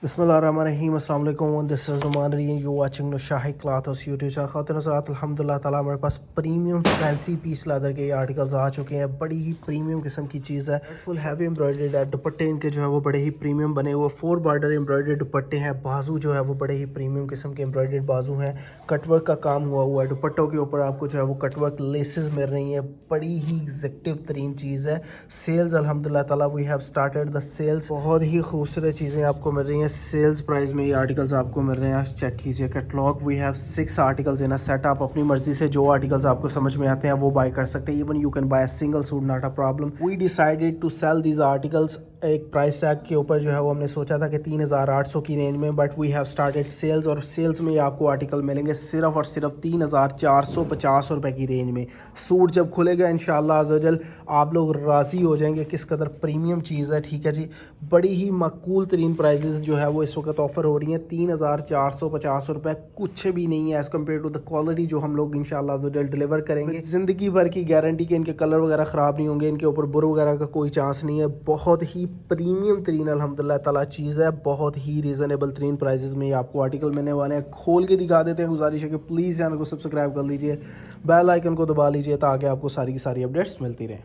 बिस्मिल्लाहिर्रहमानिर्रहीम अस्सलाम वालेकुम this is Numan Ali and you watching Nushahi cloth house YouTube channel. खातिन हज़रात अल्हम्दुलिल्लाह ताला हमारे पास प्रीमियम फैंसी पीस लेदर के ये आर्टिकल्स आ चुके हैं। बड़ी ही प्रीमियम किस्म की चीज़ है, फुल हैवी एम्ब्रॉयडर्ड है। दुपट्टे इनके जो है वो बड़े ही प्रीमियम बने हुए 4 बॉर्डर एम्ब्रॉयडर्ड दुपट्टे हैं। बाजू जो है वो बड़े ही प्रीमियम किस्म के एम्ब्रॉयडर्ड बाजू हैं। कटवर्क का काम हुआ हुआ है। दुपट्टों के ऊपर आपको जो है वो कटवर्क लेसेस मिल रही हैं। बड़ी ही एग्जैक्टिव तरीन चीज़ है। सेल्स अल्हम्दुलिल्लाह ताला we have started the sales. बहुत ही खूबसूरत चीज़ें आपको मिल रही हैं। सेल्स प्राइस में ये आर्टिकल्स आपको मिल रहे हैं। चेक कीजिए catalogue. We have 6 articles in a set. आप अपनी मर्जी से जो आर्टिकल्स आपको समझ में आते हैं वो बाय कर सकते हैं। Even you can buy a single suit, not a problem. We decided to sell these articles. एक प्राइस टैग के ऊपर जो है वो हमने सोचा था कि 3800 की रेंज में, but we have started sales. और सेल्स में ये आपको आर्टिकल मिलेंगे सिर्फ और सिर्फ 3450 रुपये की रेंज में। सूट जब खुलेगा इंशाल्लाह अज़्ज़वजल आप लोग राज़ी हो जाएंगे किस कदर प्रीमियम चीज़ है। ठीक है जी, बड़ी ही मकबूल तरीन प्राइजेज़ जो है वो इस वक्त ऑफ़र हो रही हैं। 3450 रुपये कुछ भी नहीं है as compare to the quality जो हम लोग इंशाल्लाह अज़्ज़वजल डिलीवर करेंगे। ज़िंदगी भर की गारंटी के इनके कलर वगैरह ख़राब नहीं होंगे, इनके ऊपर बुर वगैरह का कोई चांस नहीं है। बहुत ही प्रीमियम तरीन अल्हम्दुलिल्लाह ताला चीज़ है। बहुत ही रीज़नेबल तरीन प्राइजेज़ में आपको आर्टिकल मिलने वाले हैं। खोल के दिखा देते हैं। गुजारिश है कि प्लीज़ चैनल को सब्सक्राइब कर लीजिए, बेल आइकन को दबा लीजिए ताकि आपको सारी की सारी अपडेट्स मिलती रहें।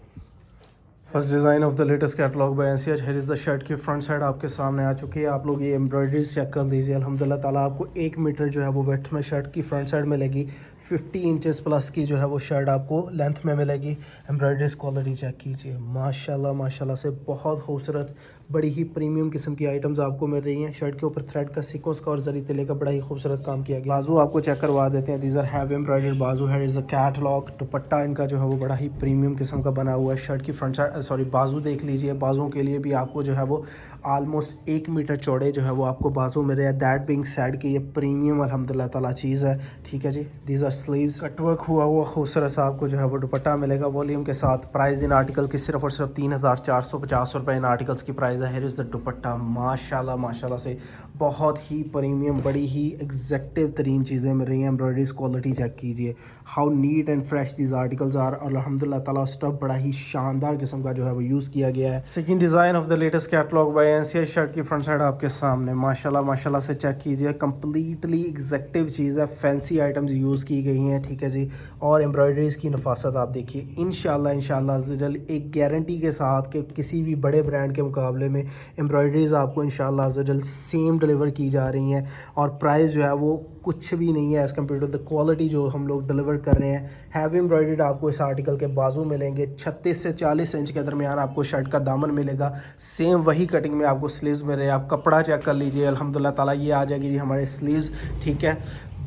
First design of the latest catalogue by NCH. Here is the shirt की फ्रंट साइड आपके सामने आ चुकी है। आप लोग ये एम्ब्रॉयडरी चेक कर लीजिए। अल्हम्दुलिल्लाह ताला आपको 1 मीटर जो है वो वेथ में शर्ट की फ्रंट साइड मिलेगी। 50 इंचेस प्लस की जो है वो शर्ट आपको लेंथ में मिलेगी। एम्ब्रॉयडरीज क्वालिटी चेक कीजिए, माशाल्लाह माशाल्लाह से बहुत खूबसूरत बड़ी ही प्रीमियम किस्म की आइटम्स आपको मिल रही हैं। शर्ट के ऊपर थ्रेड का सीक्वेंस का और जरी तिले का बड़ा ही खूबसूरत काम किया गया। बाजू आपको चेक करवा देते हैं। दीज आर हैव एम्ब्रॉयडर्ड बाजू। है इज़ अ कैटलॉग। दुपट्टा इनका जो है वो बड़ा ही प्रीमियम किस्म का बना हुआ है। शर्ट की फ्रंट साइड बाजू देख लीजिए। बाजुओं के लिए भी आपको जो है वो ऑलमोस्ट 1 मीटर चौड़े जो है वो आपको बाजू मिल रहे हैं। दैट बिंग सैड की ये प्रीमियम अल्हम्दुलिल्लाह ताला चीज़ है। ठीक है जी, दीज आर स्लीव्स। कटवर्क हुआ हुआ खूबसूरत सा आपको जो है वो दुपट्टा मिलेगा वॉल्यूम के साथ। प्राइस इन आर्टिकल की सिर्फ और सिर्फ 3450 रुपये इन आर्टिकल्स की प्राइस है। हियर इज़ द दुपट्टा। माशाल्लाह माशाल्लाह से बहुत ही प्रीमियम बड़ी ही एग्जैक्टिव तरीन चीज़ें मिल रही हैं। एम्ब्रॉयडरीज क्वालिटी चेक कीजिए, how neat and fresh these articles are. अल्हम्दुलिल्लाह ताला स्टफ बड़ा ही शानदार किस्म का जो है वो यूज़ किया गया है। Second design of the latest catalogue by NCH. Shirt की फ्रंट साइड आपके सामने माशाल्लाह माशाल्लाह से चेक कीजिए। कंप्लीटली एग्जैक्टिव चीज़ है। फैंसी आइटम्स यूज़ की गई हैं। ठीक है जी, और एम्ब्रॉयडरीज़ की नफासत आप देखिए। इंशाल्लाह इंशाल्लाह अज़्ज़वजल एक गारंटी के साथ कि किसी भी बड़े ब्रांड के मुकाबले में एम्ब्रॉयडरीज़ आपको इंशाल्लाह अज़्ज़वजल सेम डिलीवर की जा रही हैं। और प्राइस जो है वो कुछ भी नहीं है as compare to the quality जो हम लोग डिलीवर कर रहे हैं। हैवी एम्ब्रॉयडर्ड आपको इस आर्टिकल के बाजू मिलेंगे। 36 से 40 इंच के दरमियान आपको शर्ट का दामन मिलेगा। सेम वही कटिंग में आपको स्लीव्स मिल रहे हैं। आप कपड़ा चेक कर लीजिए। अल्हम्दुलिल्लाह ताला ये आ जाएगी जी हमारे स्लीव्स। ठीक है,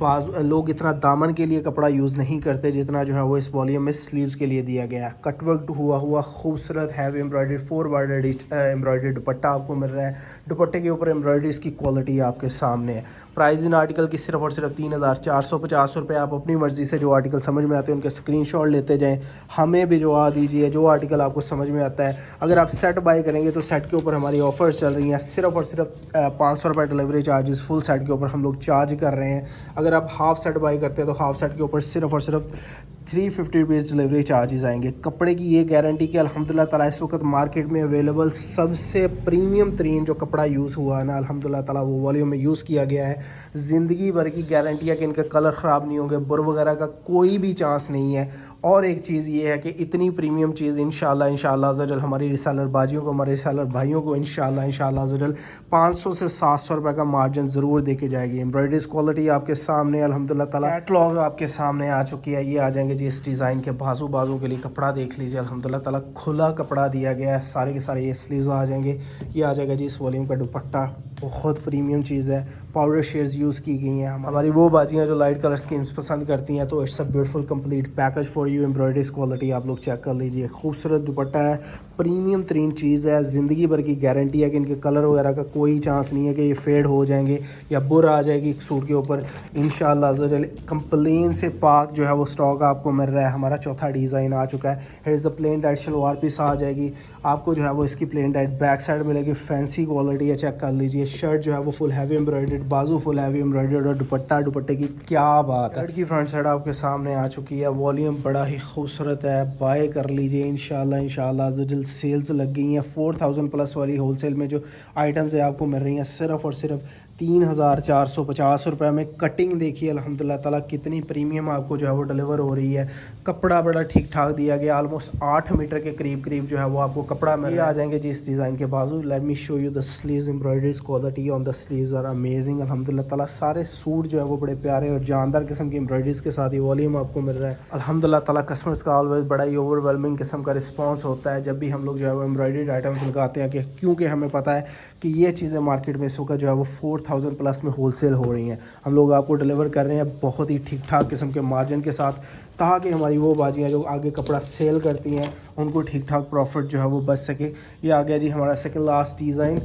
बाजू लोग इतना दामन के लिए कपड़ा यूज़ नहीं करते जितना जो है वो इस वॉल्यूम में स्लीव्स के लिए दिया गया है। कटवर्क हुआ खूबसूरत हैवी एम्ब्रॉयडरी 4 बॉर्डर एम्ब्रॉयडरी दुपट्टा आपको मिल रहा है। दुपट्टे के ऊपर एम्ब्रॉयडरीज़ की क्वालिटी आपके सामने है। प्राइस इन आर्टिकल की सिर्फ और सिर्फ 3450 रुपये। आप अपनी मर्ज़ी से जो आर्टिकल समझ में आते हैं उनके स्क्रीनशॉट लेते जाएं, हमें भिजवा दीजिए जो आर्टिकल आपको समझ में आता है। अगर आप सेट बाय करेंगे तो सेट के ऊपर हमारी ऑफ़र्स चल रही हैं। सिर्फ और सिर्फ 500 रुपये डिलीवरी चार्जेस फुल सेट के ऊपर हम लोग चार्ज कर रहे हैं। अगर आप हाफ़ सेट बाई करते हैं तो हाफ़ सेट के ऊपर सिर्फ और सिर्फ 350 रुपीज़ डिलीवरी चार्जेस आएंगे। कपड़े की ये गारंटी कि अल्हम्दुलिल्लाह ताला इस वक्त मार्केट में अवेलेबल सबसे प्रीमियम तरीन जो कपड़ा यूज़ हुआ है ना अल्हम्दुलिल्लाह ताला वो वॉल्यूम में यूज़ किया गया है। ज़िंदगी भर की गारंटी है कि इनके कलर ख़राब नहीं होंगे, बुर वगैरह का कोई भी चांस नहीं है। और एक चीज़ ये है कि इतनी प्रीमियम चीज़ इंशाल्लाह अज़्ज़वजल हमारी रिसेलर बाजियों को, हमारे रिसेलर भाइयों को इंशाल्लाह अज़्ज़वजल 500 से 700 रुपये का मार्जिन ज़रूर दे के जाएगी। एम्ब्रॉयडरीज क्वालिटी आपके सामने अल्हम्दुलिल्लाह ताला। कैटलॉग आपके सामने आ चुकी है। ये आ जाएंगे जी इस डिज़ाइन के बाजू के लिए। कपड़ा देख लीजिए, अल्हम्दुलिल्लाह ताला खुला कपड़ा दिया गया है। सारे के सारे ये स्लीव्स आ जाएंगे। ये आ जाएगा जी इस वॉल्यूम का दुपट्टा। बहुत प्रीमियम चीज़ है। पाउडर शेड्स यूज़ की गई हैं। हमारी वो बाजियाँ जो लाइट कलर स्कीम्स पसंद करती हैं तो it's a beautiful complete package for you. Embroideries quality आप लोग चेक कर लीजिए। खूबसूरत दुपट्टा है, प्रीमियम तरीन चीज़ है। ज़िंदगी भर की गारंटी है कि इनके कलर वगैरह का कोई चांस नहीं है कि ये फेड हो जाएंगे या बुर आ जाएगी सूट के ऊपर। इंशाल्लाह अज़्ज़वजल कंप्लेन से पाक जो है वो स्टॉक आपको मिल रहा है। हमारा चौथा डिज़ाइन आ चुका है। Here is the plain dyed shalwar piece आ जाएगी। आपको जो है वो इसकी प्लेन डाइट बैक साइड मिलेगी। फैंसी क्वालिटी है, चेक कर लीजिए। शर्ट जो है वो फुल हैवी एम्ब्रॉयडर्ड, बाजू फुल हैवी एम्ब्रॉयडर्ड और दुपट्टे की क्या बात है। शर्ट की फ्रंट साइड आपके सामने आ चुकी है, वॉल्यूम बड़ा ही खूबसूरत है, बाय कर लीजिए इंशाल्लाह। जो जल्द सेल्स लग गई हैं 4000 प्लस वाली होलसेल में जो आइटम्स है आपको मिल रही हैं सिर्फ और सिर्फ 3450 रुपये में। कटिंग देखिए अल्हम्दुलिल्लाह ताला कितनी प्रीमियम आपको जो है वो डिलीवर हो रही है। कपड़ा बड़ा ठीक ठाक दिया गया, ऑलमोस्ट 8 मीटर के करीब जो है वो आपको कपड़ा मिल आ जाएंगे जी इस डिज़ाइन के बाजू। Let me show you the sleeves, embroideries quality on the sleeves are amazing अल्हम्दुलिल्लाह ताला। सारे सूट जो है वो बड़े प्यारे और जानदार किस्म की एम्ब्रॉयडरीज के साथ ही वॉल्यूम आपको मिल रहा है अल्हम्दुलिल्लाह ताला। कस्टमर्स का ऑलवेज बड़ा ही ओवरवेलमिंग किस्म का रिस्पॉन्स होता है जब भी हम लोग जो है वो एम्ब्रॉयडरी आइटम्स लगाते हैं, क्योंकि हमें पता है कि ये चीज़ें मार्केट में इस वक्त जो है वो 4000 प्लस में होलसेल हो रही हैं। हम लोग आपको डिलीवर कर रहे हैं बहुत ही ठीक ठाक किस्म के मार्जिन के साथ, ताकि हमारी वो बाजियाँ जो आगे कपड़ा सेल करती हैं उनको ठीक ठाक प्रॉफिट जो है वो बच सके। ये आ गया जी हमारा second last design,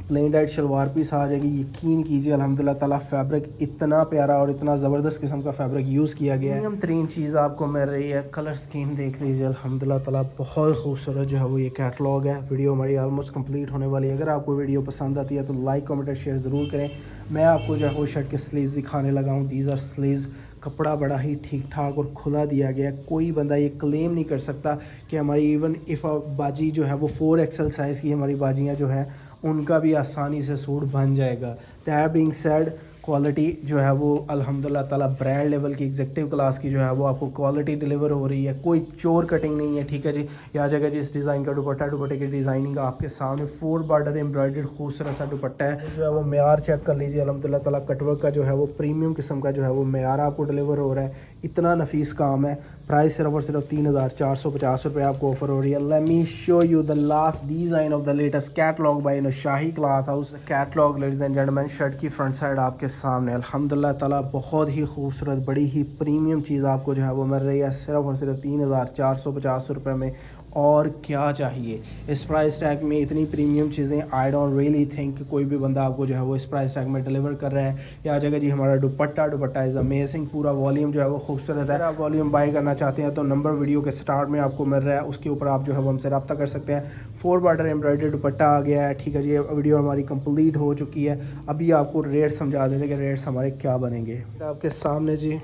plain dyed shalwar piece आ जाएगी। यकीन कीजिए अल्हम्दुलिल्लाह ताला फैब्रिक इतना प्यारा और इतना ज़बरदस्त किस्म का फैब्रिक यूज़ किया गया है। प्रीमियम तरीन चीज़ आपको मिल रही है। कलर स्कीम देख लीजिए अल्हम्दुलिल्लाह ताला, बहुत खूबसूरत जो है वो ये कैटलॉग है। वीडियो हमारी ऑलमोस्ट कंप्लीट होने वाली है। अगर आपको वीडियो पसंद आती है तो लाइक कमेंट और शेयर ज़रूर करें। मैं आपको जो है वो शर्ट के स्लीव्स दिखाने लगा हूँ। दीज आर स्लीव्स, कपड़ा बड़ा ही ठीक ठाक और खुला दिया गया। कोई बंदा ये क्लेम नहीं कर सकता कि हमारी इवन इफ़ बाजी जो है वो 4XL साइज़ की हमारी बाजियाँ जो हैं उनका भी आसानी से सूट बन जाएगा। दैट बीइंग सेड, क्वालिटी जो है वो अल्हम्दुलिल्लाह ताला ब्रांड लेवल की एग्जीक्यूटिव क्लास की जो है वो आपको क्वालिटी डिलीवर हो रही है। कोई चोर कटिंग नहीं है, ठीक है जी। या जगह जी इस डिज़ाइन का दुपट्टे की डिज़ाइनिंग आपके सामने 4 बॉर्डर एम्ब्रॉयडर्ड खूबसूरत सा दुपट्टा है जो है वो मेयार चेक कर लीजिए अल्हम्दुलिल्लाह ताला। कटवर्क का जो है वो प्रीमियम किस्म का जो है वो मेयार आपको डिलीवर हो रहा है। इतना नफीस काम है। प्राइस सिर्फ और सिर्फ 3450 रुपये आपको ऑफर हो रही है। Let me show you the last design of the latest catalogue by Shahi cloth house. Catalogue ladies and gentleman, shirt की फ्रंट साइड आपके सामने अल्हम्दुलिल्लाह ताला बहुत ही खूबसूरत बड़ी ही प्रीमियम चीज़ आपको जो है वो मिल रही है सिर्फ और सिर्फ 3450 रुपये में। और क्या चाहिए इस प्राइस टैग में इतनी प्रीमियम चीज़ें। आई डोंट रियली थिंक कि कोई भी बंदा आपको जो है वो इस प्राइस टैग में डिलीवर कर रहा है। या जगह जी हमारा दुपट्टा इज़ अमेजिंग, पूरा वॉल्यूम जो है वो खूबसूरत है। आप वॉल्यूम बाय करना चाहते हैं तो नंबर वीडियो के स्टार्ट में आपको मिल रहा है, उसके ऊपर आप जो है वो हमसे रब्ता कर सकते हैं। 4 बॉर्डर एम्ब्रॉयडर्ड दुपट्टा आ गया है, ठीक है जी। वीडियो हमारी कंप्लीट हो चुकी है। अभी आपको रेट समझा देते कि रेट्स हमारे क्या बनेंगे। आपके सामने जी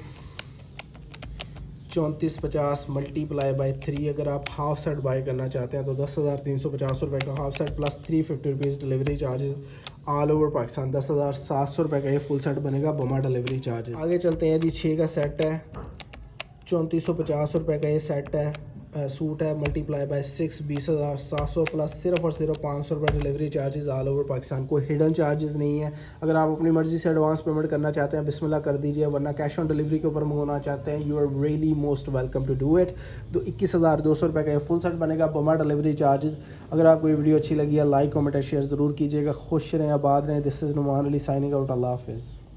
3450 मल्टीप्लाई बाई 3। अगर आप हाफ सेट बाय करना चाहते हैं तो 10,350 रुपये का half set plus 350 rupees delivery charges all over Pakistan. 10,700 रुपये का ये फुल सेट बनेगा बमा डिलीवरी चार्जेस। आगे चलते हैं जी, 6 का सेट है, 3450 रुपये का ये सेट है, सूट है। मल्टीप्लाई बाय 6 20,700 प्लस सिर्फ और सिर्फ 500 रुपये delivery charges all over Pakistan. कोई हिडन चार्जेस नहीं है। अगर आप अपनी मर्ज़ी से एडवांस पेमेंट करना चाहते हैं बिस्मिल्लाह कर दीजिए, वरना कैश ऑन डिलीवरी के ऊपर मंगवाना चाहते हैं, you are really most welcome to do it. तो 21,200 रुपये का ये फुल सेट बनेगा बमा डिलीवरी चार्जेस। अगर आपको ये वीडियो अच्छी लगी है लाइक कमेंट और शेयर ज़रूर कीजिएगा। खुश रहें, आबाद रहें। This is Numan Ali signing out. Allah हाफिज़।